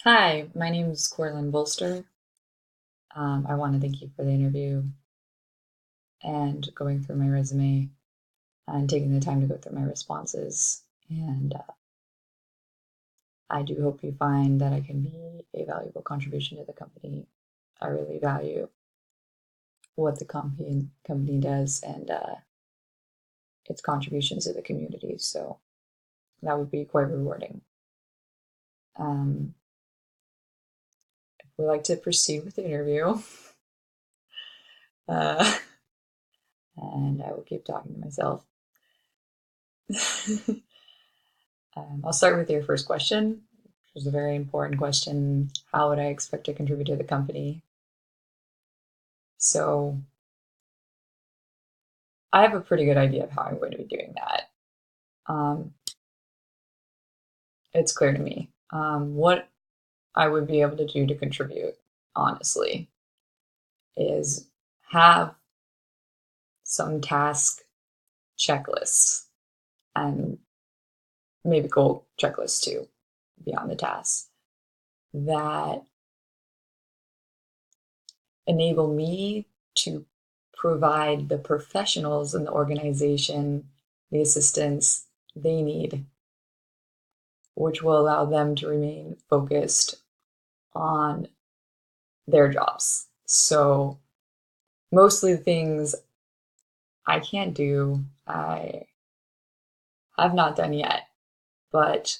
Hi, my name is Corlin Bolster. I want to thank you for the interview and going through my resume and taking the time to go through my responses. And I do hope you find that I can be a valuable contribution to the company. I really value what the company does and its contributions to the community. So that would be quite rewarding. Um, we like to proceed with the interview, uh, and I will keep talking to myself. I'll start with your first question, which was a very important question. How would I expect to contribute to the company? So I have a pretty good idea of how I'm going to be doing that. Um, it's clear to me. What I would be able to do to contribute, honestly, is have some task checklists and maybe goal checklists too, beyond the tasks, that enable me to provide the professionals in the organization the assistance they need, which will allow them to remain focused on their jobs. So, mostly the things I can't do, I have not done yet, but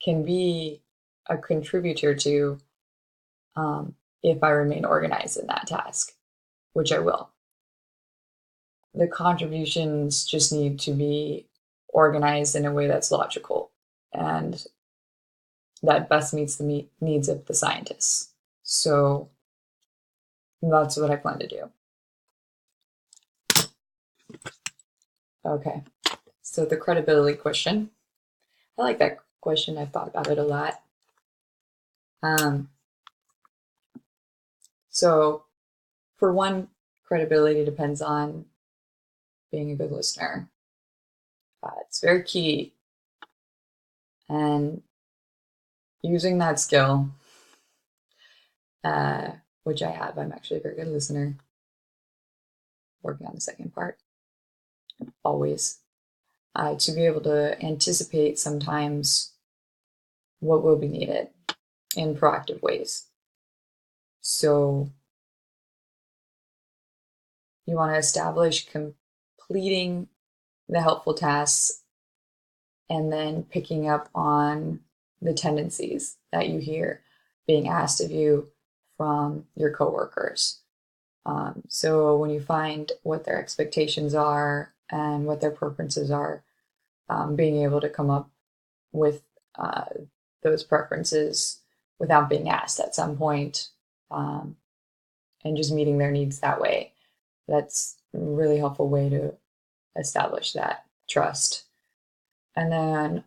can be a contributor to if I remain organized in that task, which I will. The contributions just need to be organized in a way that's logical and that best meets the needs of the scientists. So that's what I plan to do. Okay. So the credibility question. I like that question. I've thought about it a lot. Um, so for one, credibility depends on being a good listener. It's very key. And using that skill, uh, which I have, I'm actually a very good listener, working on the second part, always. To be able to anticipate sometimes what will be needed in proactive ways. So you want to establish completing the helpful tasks and then picking up on the tendencies that you hear being asked of you from your coworkers. So when you find what their expectations are and what their preferences are, being able to come up with uh, those preferences without being asked at some point, um, and just meeting their needs that way. That's a really helpful way to establish that trust. And then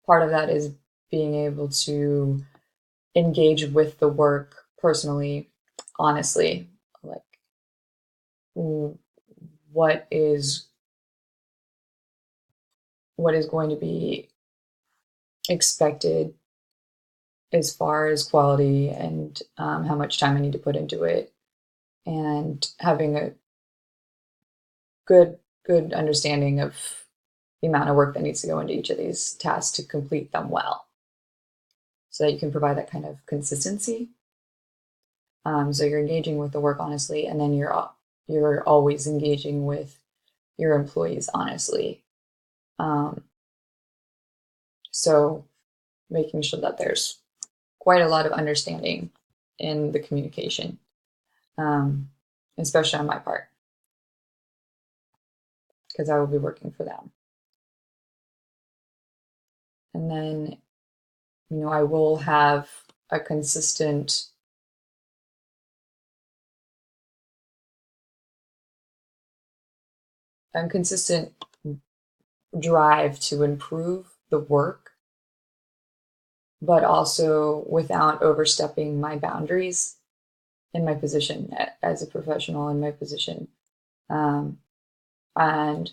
part of that is being able to engage with the work personally, honestly, like what is what is going to be expected as far as quality and how much time I need to put into it, and having a good good understanding of the amount of work that needs to go into each of these tasks to complete them well, so that you can provide that kind of consistency. So you're engaging with the work honestly, and then you're always engaging with your employees honestly. Um, so making sure that there's quite a lot of understanding in the communication, um, especially on my part, because I will be working for them. And then, I will have a consistent drive to improve the work, but also without overstepping my boundaries in my position as a professional in my position, um, and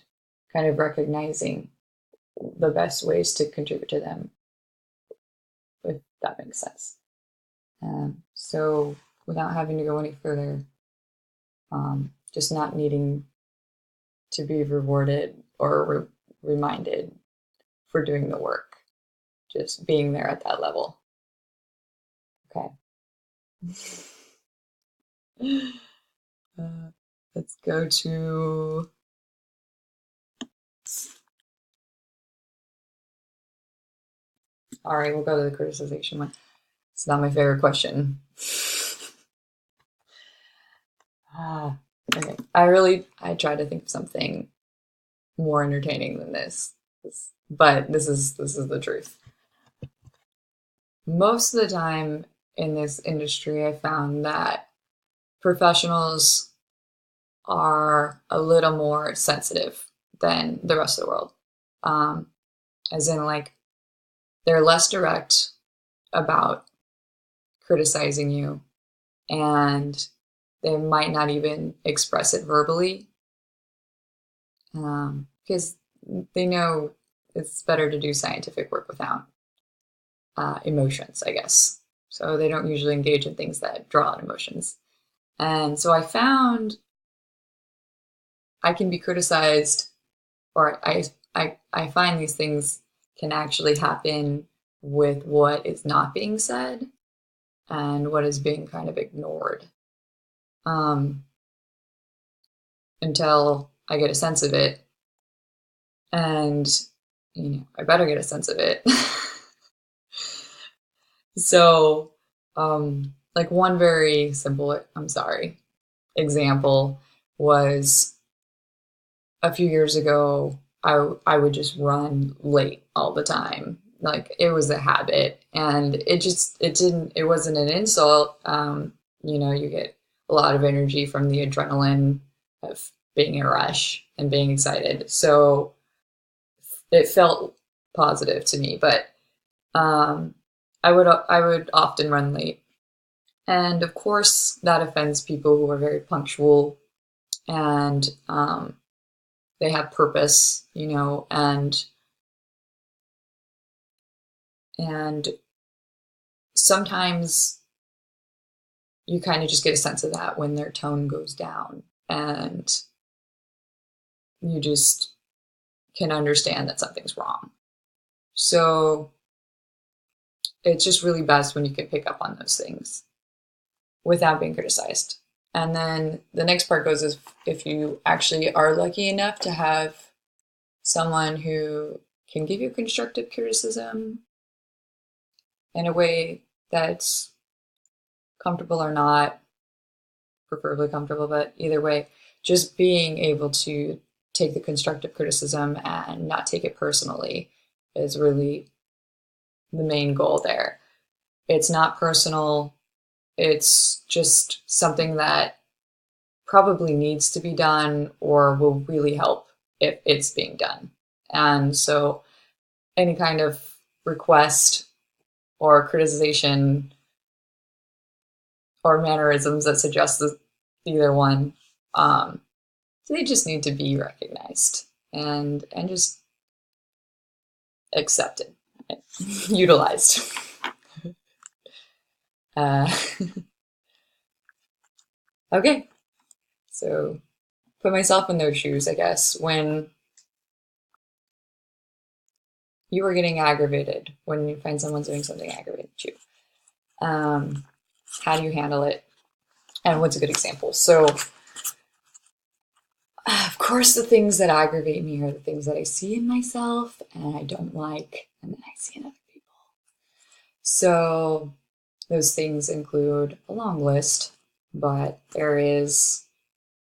kind of recognizing the best ways to contribute to them if that makes sense. So without having to go any further, just not needing to be rewarded or reminded for doing the work, just being there at that level. Okay. Let's go to all right, we'll go to the criticization one. It's not my favorite question. Okay. I tried to think of something more entertaining than this, but this is the truth. Most of the time in this industry, I found that professionals are a little more sensitive than the rest of the world. As in, like, they're less direct about criticizing you, and they might not even express it verbally, because they know it's better to do scientific work without emotions, I guess. So they don't usually engage in things that draw out emotions. And so I found I can be criticized, or I find these things can actually happen with what is not being said and what is being kind of ignored, until I get a sense of it. And, I better get a sense of it. So, like, one very simple, example was a few years ago, I would just run late all the time. Like, it was a habit, and it wasn't an insult. You get a lot of energy from the adrenaline of being in a rush and being excited. So it felt positive to me, but I would often run late. And of course, that offends people who are very punctual, and they have purpose, and sometimes you kind of just get a sense of that when their tone goes down, and you just can understand that something's wrong. So it's just really best when you can pick up on those things without being criticized. And then the next part goes is if you actually are lucky enough to have someone who can give you constructive criticism in a way that's comfortable or not, preferably comfortable, but either way, just being able to take the constructive criticism and not take it personally is really the main goal there. It's not personal, it's just something that probably needs to be done or will really help if it's being done. And so any kind of request or criticization or mannerisms that suggest either one, they just need to be recognized and just accepted, utilized. Okay, so put myself in their shoes, I guess. When you are getting aggravated, when you find someone's doing something aggravated you, how do you handle it? And what's a good example? So, of course, the things that aggravate me are the things that I see in myself and I don't like, and then I see in other people. So, those things include a long list, but there is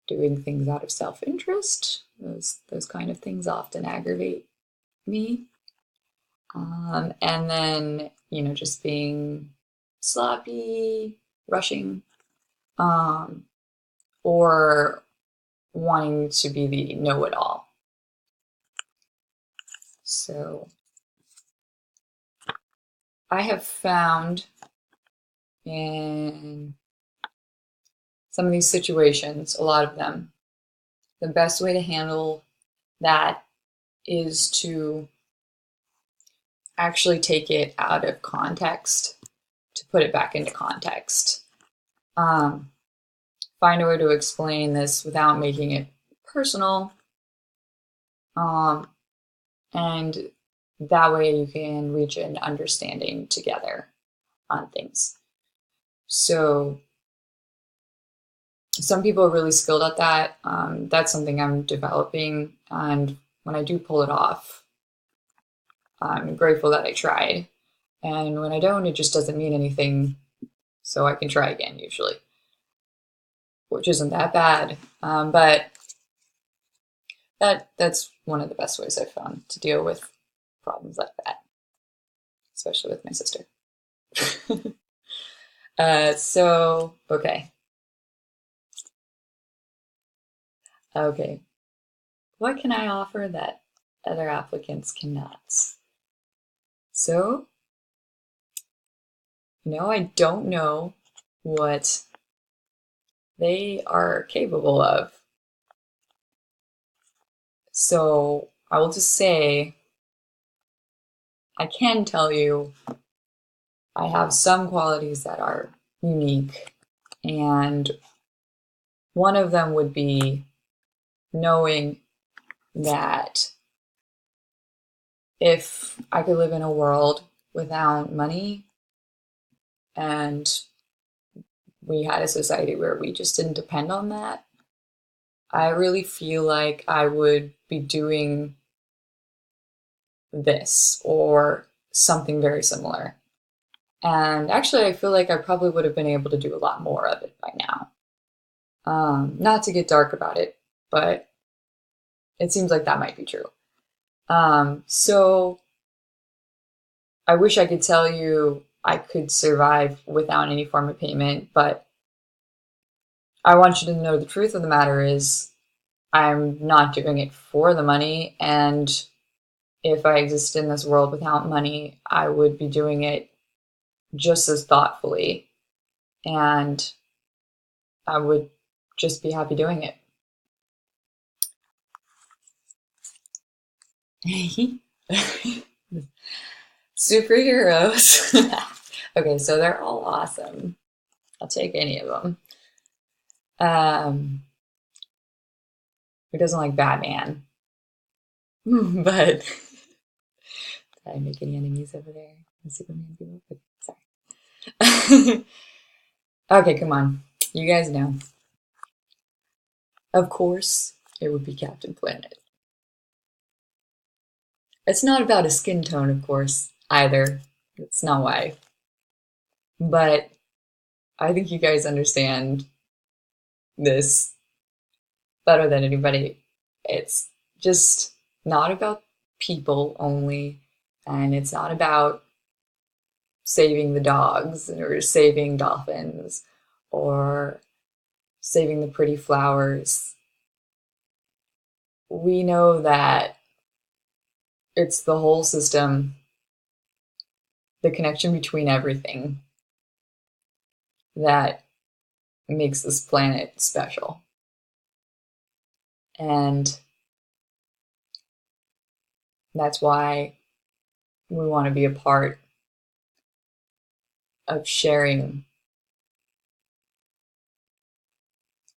doing things out of self-interest. Those kind of things often aggravate me. And then, just being sloppy, rushing, or wanting to be the know-it-all. So I have found in some of these situations, a lot of them, the best way to handle that is to actually take it out of context to put it back into context. Find a way to explain this without making it personal. And that way you can reach an understanding together on things. So some people are really skilled at that. That's something I'm developing. And when I do pull it off, I'm grateful that I tried. And when I don't, it just doesn't mean anything. So I can try again usually, which isn't that bad. But that's one of the best ways I've found to deal with problems like that, especially with my sister. Okay. Okay. What can I offer that other applicants cannot? So, I don't know what they are capable of. So, I will just say, I can tell you I have some qualities that are unique, and one of them would be knowing that if I could live in a world without money and we had a society where we just didn't depend on that, I really feel like I would be doing this or something very similar. And actually, I feel like I probably would have been able to do a lot more of it by now. Not to get dark about it, but it seems like that might be true. So I wish I could tell you I could survive without any form of payment, but I want you to know the truth of the matter is I'm not doing it for the money. And if I existed in this world without money, I would be doing it just as thoughtfully. And I would just be happy doing it. Superheroes. Okay, so they're all awesome. I'll take any of them. Who doesn't like Batman? But did I make any enemies over there? Superman people? Sorry. Okay, come on. You guys know. Of course, it would be Captain Planet. It's not about a skin tone, of course, either. It's not why. But I think you guys understand this better than anybody. It's just not about people only, and it's not about saving the dogs or saving dolphins or saving the pretty flowers. We know that it's the whole system, the connection between everything that makes this planet special. And that's why we want to be a part of sharing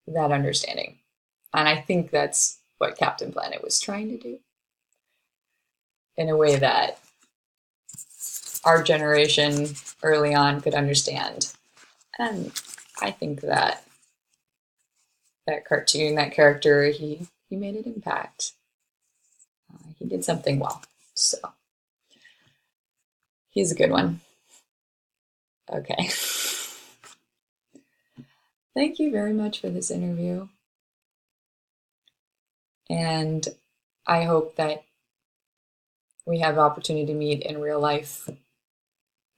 that understanding. And I think that's what Captain Planet was trying to do in a way that our generation early on could understand. And I think that cartoon, that character, he made an impact. He did something well. So he's a good one. Okay. Thank you very much for this interview. And I hope that we have the opportunity to meet in real life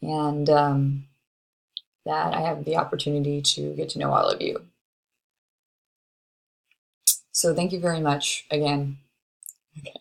and that I have the opportunity to get to know all of you. So thank you very much again. Okay.